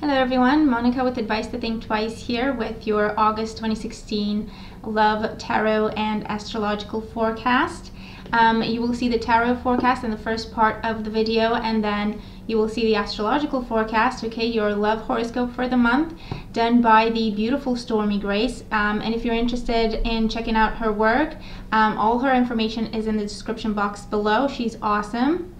Hello everyone, Monica with Advice to Think Twice here with your August 2016 Love, Tarot, and Astrological forecast. You will see the tarot forecast in the first part of the video, and then you will see the astrological forecast, okay, your love horoscope for the month, done by the beautiful Stormie Grace. And if you're interested in checking out her work, all her information is in the description box below. She's awesome.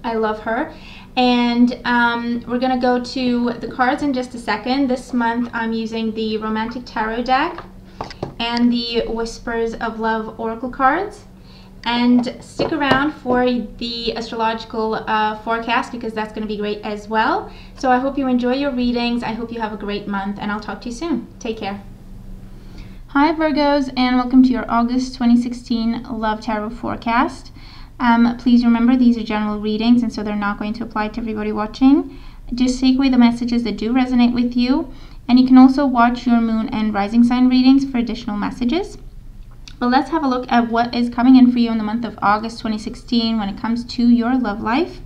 I love her. And we're going to go to the cards in just a second. This month I'm using the Romantic Tarot deck and the Whispers of Love Oracle cards. And stick around for the astrological forecast, because that's going to be great as well. So I hope you enjoy your readings. I hope you have a great month, and I'll talk to you soon. Take care. Hi Virgos, and welcome to your August 2016 Love Tarot forecast. Please remember, these are general readings, and so they're not going to apply to everybody watching. Just take away the messages that do resonate with you, and you can also watch your moon and rising sign readings for additional messages. But let's have a look at what is coming in for you in the month of August 2016 when it comes to your love life.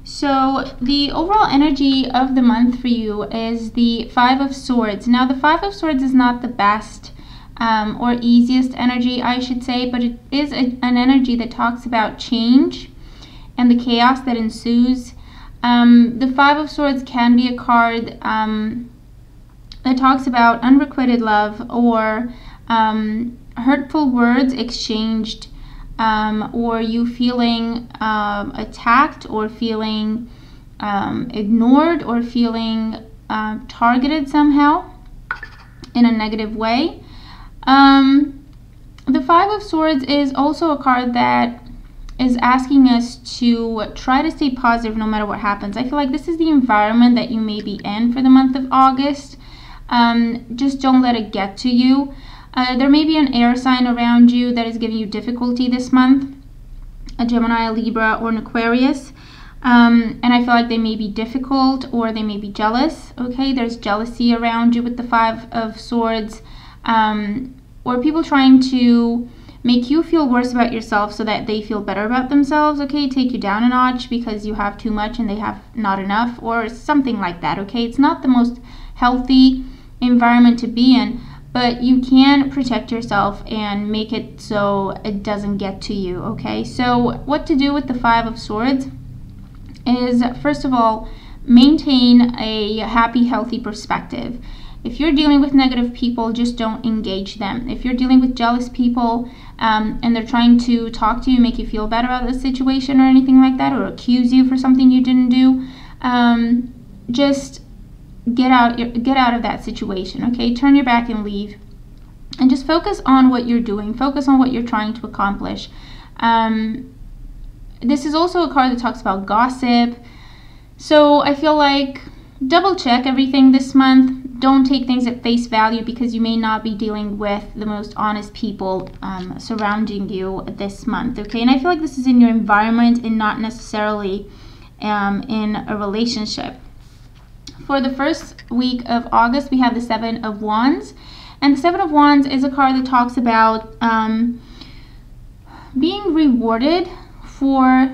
So the overall energy of the month for you is the Five of Swords. Now the Five of Swords is not the best or easiest energy, I should say, but it is an energy that talks about change and the chaos that ensues. The Five of Swords can be a card that talks about unrequited love, or hurtful words exchanged, or you feeling attacked, or feeling ignored, or feeling targeted somehow in a negative way. The Five of Swords is also a card that is asking us to try to stay positive no matter what happens. I feel like this is the environment that you may be in for the month of August. Just don't let it get to you. There may be an air sign around you that is giving you difficulty this month, a Gemini, a Libra, or an Aquarius. And I feel like they may be difficult, or they may be jealous. Okay, there's jealousy around you with the Five of Swords, or people trying to make you feel worse about yourself so that they feel better about themselves. Okay, take you down a notch because you have too much and they have not enough, or something like that. Okay, it's not the most healthy environment to be in, but you can protect yourself and make it so it doesn't get to you. Okay, so what to do with the Five of Swords is, first of all, maintain a happy, healthy perspective. If you're dealing with negative people, just don't engage them. If you're dealing with jealous people and they're trying to talk to you, make you feel bad about the situation or anything like that, or accuse you for something you didn't do, just get out of that situation. Okay, turn your back and leave, and just focus on what you're doing. Focus on what you're trying to accomplish. This is also a card that talks about gossip, so I feel like double check everything this month. Don't take things at face value, because you may not be dealing with the most honest people surrounding you this month. Okay, and I feel like this is in your environment and not necessarily in a relationship. For the first week of August, we have the Seven of Wands. And the Seven of Wands is a card that talks about being rewarded for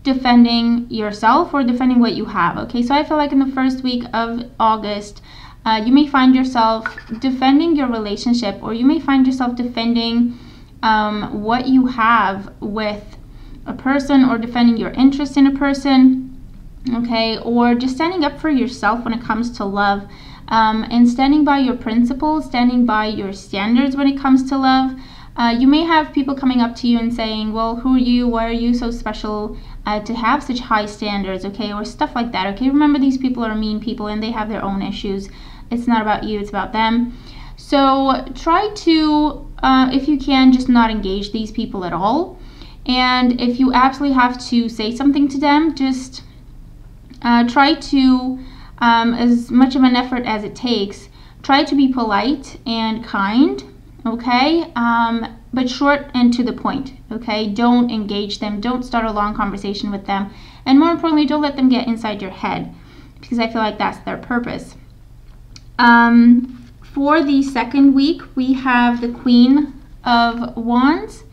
defending yourself or defending what you have. Okay, so I feel like in the first week of August, you may find yourself defending your relationship, or you may find yourself defending what you have with a person, or defending your interest in a person. Okay, or just standing up for yourself when it comes to love, and standing by your principles, standing by your standards when it comes to love. You may have people coming up to you and saying, well, who are you? Why are you so special to have such high standards? Okay, or stuff like that. Okay, remember, these people are mean people and they have their own issues. It's not about you, it's about them. So try to, if you can, just not engage these people at all. And if you absolutely have to say something to them, just try to, as much of an effort as it takes, try to be polite and kind, okay, but short and to the point. Okay, don't engage them, don't start a long conversation with them, and more importantly, don't let them get inside your head, because I feel like that's their purpose. For the second week, we have the Queen of Wands,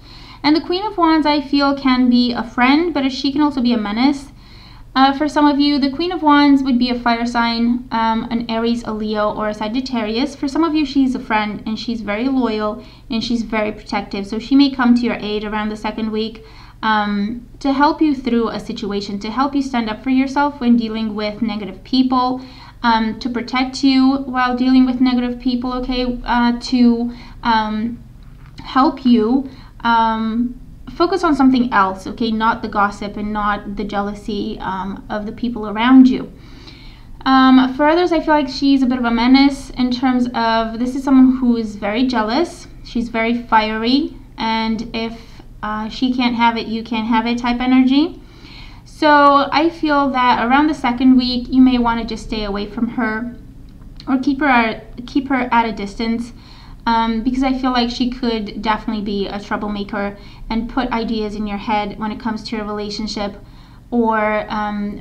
and the Queen of Wands, I feel, can be a friend, but she can also be a menace. For some of you, the Queen of Wands would be a fire sign, an Aries, a Leo, or a Sagittarius. For some of you, she's a friend, and she's very loyal, and she's very protective. So she may come to your aid around the second week to help you through a situation, to help you stand up for yourself when dealing with negative people, to protect you while dealing with negative people, okay, to help you focus on something else, okay, not the gossip and not the jealousy of the people around you. For others, I feel like she's a bit of a menace in terms of, this is someone who is very jealous, she's very fiery, and if she can't have it, you can't have it type energy. So I feel that around the second week, you may want to just stay away from her or keep her at a distance. Because I feel like she could definitely be a troublemaker and put ideas in your head when it comes to your relationship, or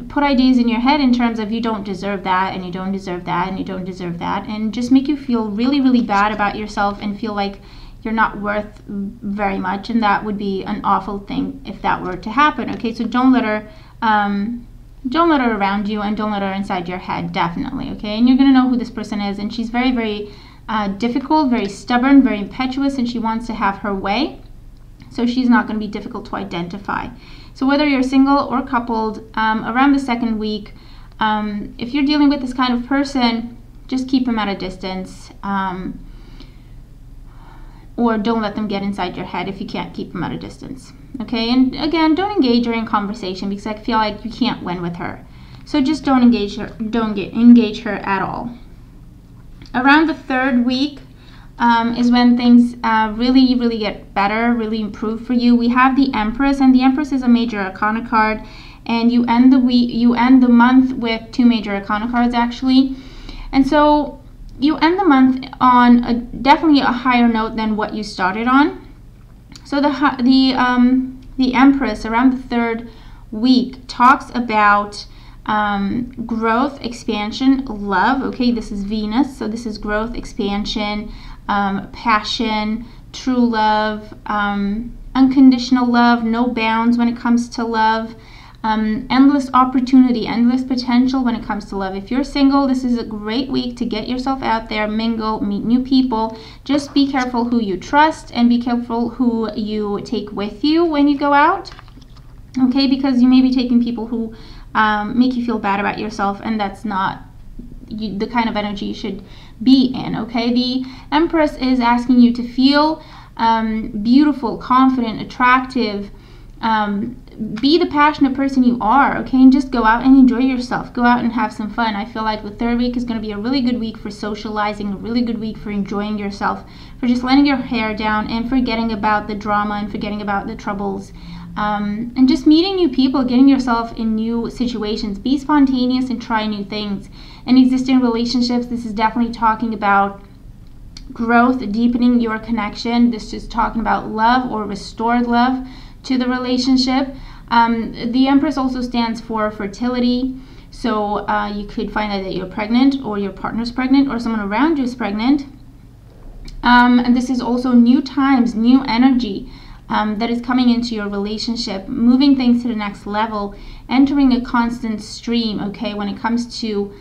put ideas in your head in terms of you don't deserve that, and you don't deserve that, and you don't deserve that, and just make you feel really, really bad about yourself and feel like you're not worth very much, and that would be an awful thing if that were to happen. Okay, so don't let her around you, and don't let her inside your head, definitely. Okay, and you're gonna know who this person is, and she's very, very difficult, very stubborn, very impetuous, and she wants to have her way. So she's not going to be difficult to identify. So whether you're single or coupled, around the second week, if you're dealing with this kind of person, just keep them at a distance, or don't let them get inside your head if you can't keep them at a distance. Okay, and again, don't engage her in conversation, because I feel like you can't win with her. So just don't engage her. Don't engage her at all. Around the third week is when things really, really get better, really improve for you. We have the Empress, and the Empress is a major arcana card, and you end the month with 2 major arcana cards actually, and so you end the month on definitely a higher note than what you started on. So the Empress around the third week talks about growth, expansion, love. Okay, this is Venus, so this is growth, expansion, passion, true love, unconditional love, no bounds when it comes to love, endless opportunity, endless potential when it comes to love. If you're single, this is a great week to get yourself out there, mingle, meet new people. Just be careful who you trust, and be careful who you take with you when you go out, okay, because you may be taking people who make you feel bad about yourself, and that's not the kind of energy you should be in. Okay, the Empress is asking you to feel beautiful, confident, attractive, be the passionate person you are, okay, and just go out and enjoy yourself, go out and have some fun. I feel like the third week is going to be a really good week for socializing, a really good week for enjoying yourself, for just letting your hair down and forgetting about the drama and forgetting about the troubles. And just meeting new people, getting yourself in new situations. Be spontaneous and try new things. In existing relationships, this is definitely talking about growth, deepening your connection. This is talking about love or restored love to the relationship. The Empress also stands for fertility. So you could find out that you're pregnant, or your partner's pregnant, or someone around you is pregnant. And this is also new times, new energy. That is coming into your relationship, moving things to the next level, entering a constant stream, okay, when it comes to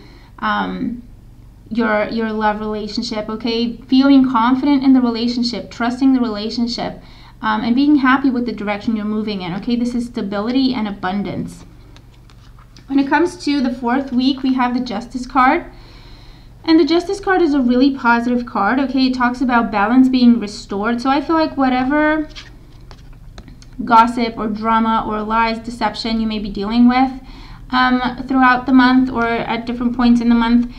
your love relationship, okay, feeling confident in the relationship, trusting the relationship, and being happy with the direction you're moving in, okay. This is stability and abundance. When it comes to the fourth week, we have the Justice card. And the Justice card is a really positive card, okay. It talks about balance being restored. So I feel like whatever gossip or drama or lies, deception you may be dealing with throughout the month or at different points in the month,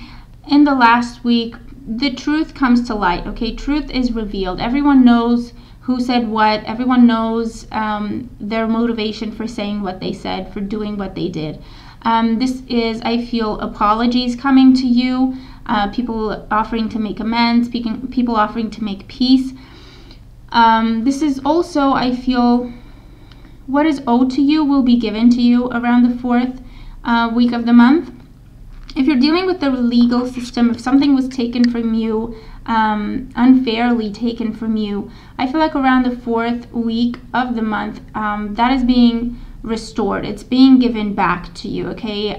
in the last week, the truth comes to light, okay. Truth is revealed. Everyone knows who said what. Everyone knows their motivation for saying what they said, for doing what they did. This is, I feel, apologies coming to you, people offering to make amends, people offering to make peace. This is also, I feel, what is owed to you will be given to you around the fourth week of the month. If you're dealing with the legal system, if something was taken from you, unfairly taken from you, I feel like around the fourth week of the month, that is being restored. It's being given back to you, okay?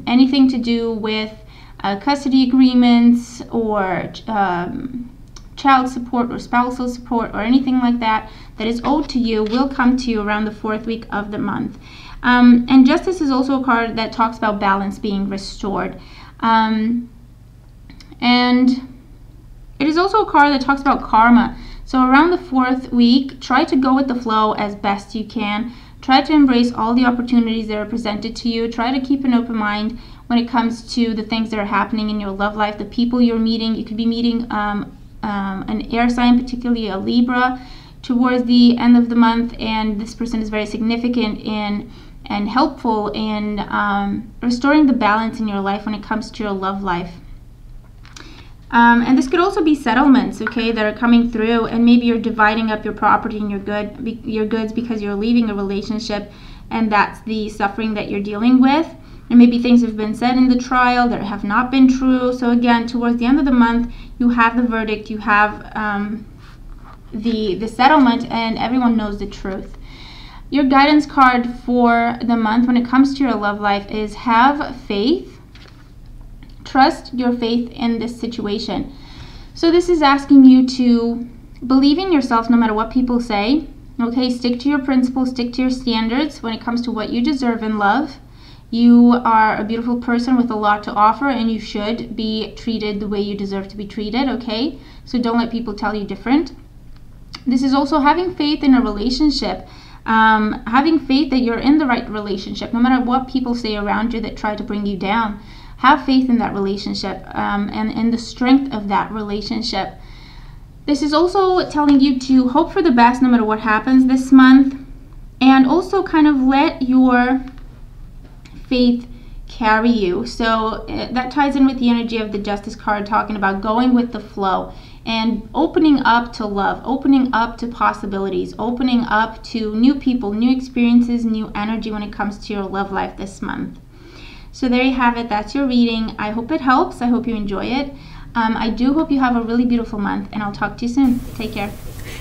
Anything to do with custody agreements or child support or spousal support or anything like that that is owed to you will come to you around the 4th week of the month. And Justice is also a card that talks about balance being restored. And it is also a card that talks about karma. So around the 4th week, try to go with the flow as best you can. Try to embrace all the opportunities that are presented to you. Try to keep an open mind when it comes to the things that are happening in your love life, the people you're meeting. You could be meeting an air sign, particularly a Libra, towards the end of the month, and this person is very significant in and helpful in restoring the balance in your life when it comes to your love life. And this could also be settlements, okay, that are coming through, and maybe you're dividing up your property and your goods because you're leaving a relationship, and that's the suffering that you're dealing with. And maybe things have been said in the trial that have not been true. So again, towards the end of the month, you have the verdict, you have the settlement, and everyone knows the truth. Your guidance card for the month when it comes to your love life is have faith. Trust your faith in this situation. So this is asking you to believe in yourself no matter what people say. Okay, stick to your principles, stick to your standards when it comes to what you deserve in love. You are a beautiful person with a lot to offer, and you should be treated the way you deserve to be treated, okay? So don't let people tell you different. This is also having faith in a relationship. Having faith that you're in the right relationship, no matter what people say around you that try to bring you down. Have faith in that relationship and in the strength of that relationship. This is also telling you to hope for the best no matter what happens this month, and also kind of let your faith carry you. So that ties in with the energy of the Justice card, talking about going with the flow and opening up to love, opening up to possibilities, opening up to new people, new experiences, new energy when it comes to your love life this month. So there you have it. That's your reading. I hope it helps. I hope you enjoy it. I do hope you have a really beautiful month, and I'll talk to you soon. Take care.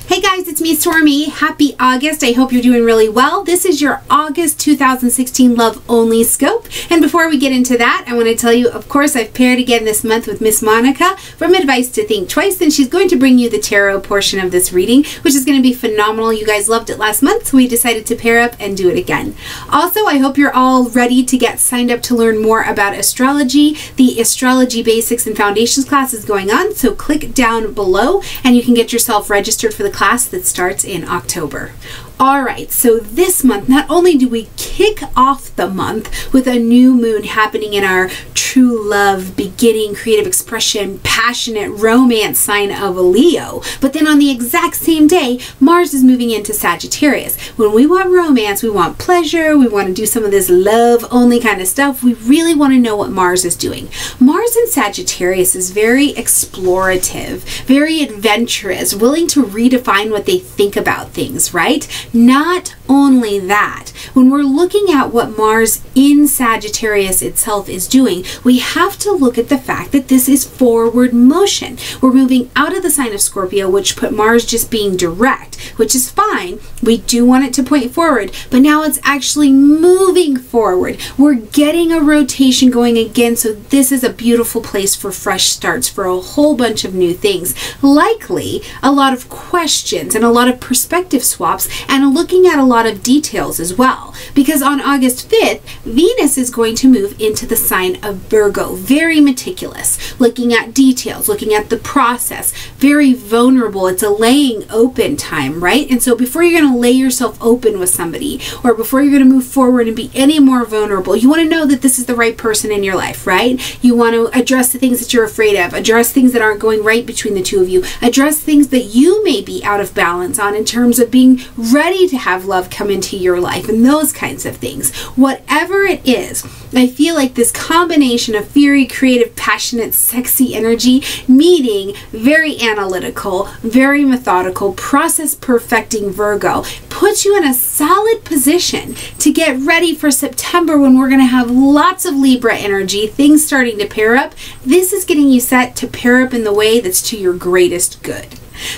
Hey guys, it's me, Stormie. Happy August. I hope you're doing really well. This is your August 2016 Love Only Scope. And before we get into that, I want to tell you, of course, I've paired again this month with Miss Monica from Advice to Think Twice, and she's going to bring you the tarot portion of this reading, which is going to be phenomenal. You guys loved it last month, so we decided to pair up and do it again. Also, I hope you're all ready to get signed up to learn more about astrology. The Astrology Basics and Foundations class is going on, so click down below and you can get yourself registered for the class that starts in October. Alright, so this month, not only do we kick off the month with a new moon happening in our true love, beginning, creative expression, passionate romance sign of Leo, but then on the exact same day, Mars is moving into Sagittarius. When we want romance, we want pleasure, we want to do some of this love only kind of stuff, we really want to know what Mars is doing. Mars in Sagittarius is very explorative, very adventurous, willing to redefine what they think about things, right? Not only that, when we're looking at what Mars in Sagittarius itself is doing, we have to look at the fact that this is forward motion. We're moving out of the sign of Scorpio, which put Mars just being direct, which is fine. We do want it to point forward, but now it's actually moving forward. We're getting a rotation going again, so this is a beautiful place for fresh starts, for a whole bunch of new things. Likely a lot of questions and a lot of perspective swaps, and looking at a lot of details as well, because on August 5th, Venus is going to move into the sign of Virgo. Very meticulous, looking at details, looking at the process, very vulnerable. It's a laying open time, right? And so before you're going to lay yourself open with somebody, or before you're going to move forward and be any more vulnerable, you want to know that this is the right person in your life, right? You want to address the things that you're afraid of, address things that aren't going right between the two of you, address things that you may be out of balance on in terms of being ready to have love come into your life and those kinds of things. Whatever it is, I feel like this combination of fiery, creative, passionate, sexy energy meeting very analytical, very methodical, process perfecting Virgo puts you in a solid position to get ready for September, when we're going to have lots of Libra energy, things starting to pair up. This is getting you set to pair up in the way that's to your greatest good.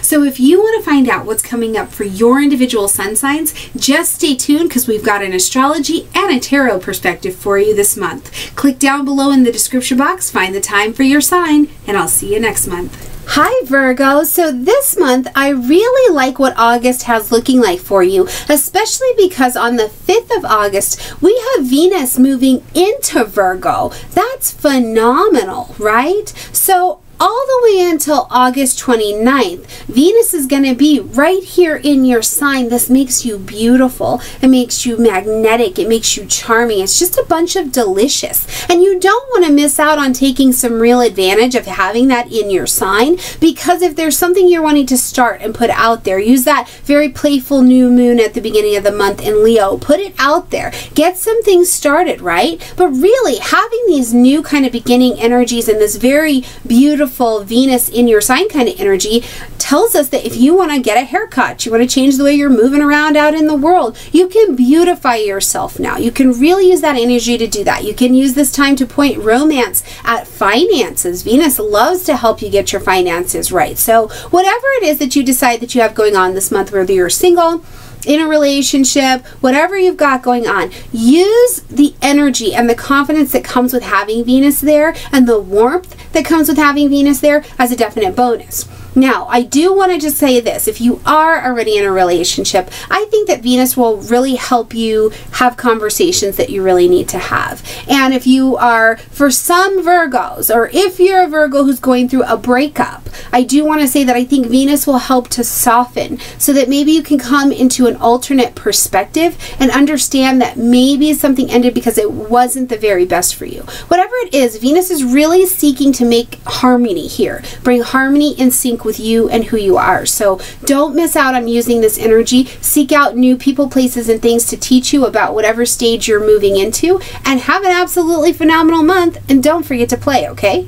So if you want to find out what's coming up for your individual sun signs, just stay tuned because we've got an astrology and a tarot perspective for you this month. Click down below in the description box, find the time for your sign, and I'll see you next month. Hi Virgo, so this month I really like what August has looking like for you, especially because on the 5th of August we have Venus moving into Virgo. That's phenomenal, right? So all the way until August 29th, Venus is going to be right here in your sign. This makes you beautiful. It makes you magnetic. It makes you charming. It's just a bunch of delicious. And you don't want to miss out on taking some real advantage of having that in your sign, because if there's something you're wanting to start and put out there, use that very playful new moon at the beginning of the month in Leo. Put it out there. Get some things started, right? But really, having these new kind of beginning energies and this very beautiful Venus in your sign kind of energy tells us that if you want to get a haircut, you want to change the way you're moving around out in the world, you can beautify yourself now. You can really use that energy to do that. You can use this time to point romance at finances. Venus loves to help you get your finances right. So whatever it is that you decide that you have going on this month, whether you're single, in a relationship, whatever you've got going on, use the energy and the confidence that comes with having Venus there and the warmth that comes with having Venus there as a definite bonus. Now, I do want to just say this. If you are already in a relationship, I think that Venus will really help you have conversations that you really need to have. And if you are, for some Virgos, or if you're a Virgo who's going through a breakup, I do want to say that I think Venus will help to soften so that maybe you can come into an alternate perspective and understand that maybe something ended because it wasn't the very best for you. Whatever it is, Venus is really seeking to make harmony here, bring harmony in sync with you and who you are. So don't miss out on using this energy. Seek out new people, places, and things to teach you about whatever stage you're moving into, and have an absolutely phenomenal month. And don't forget to play, okay?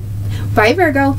Bye, Virgo.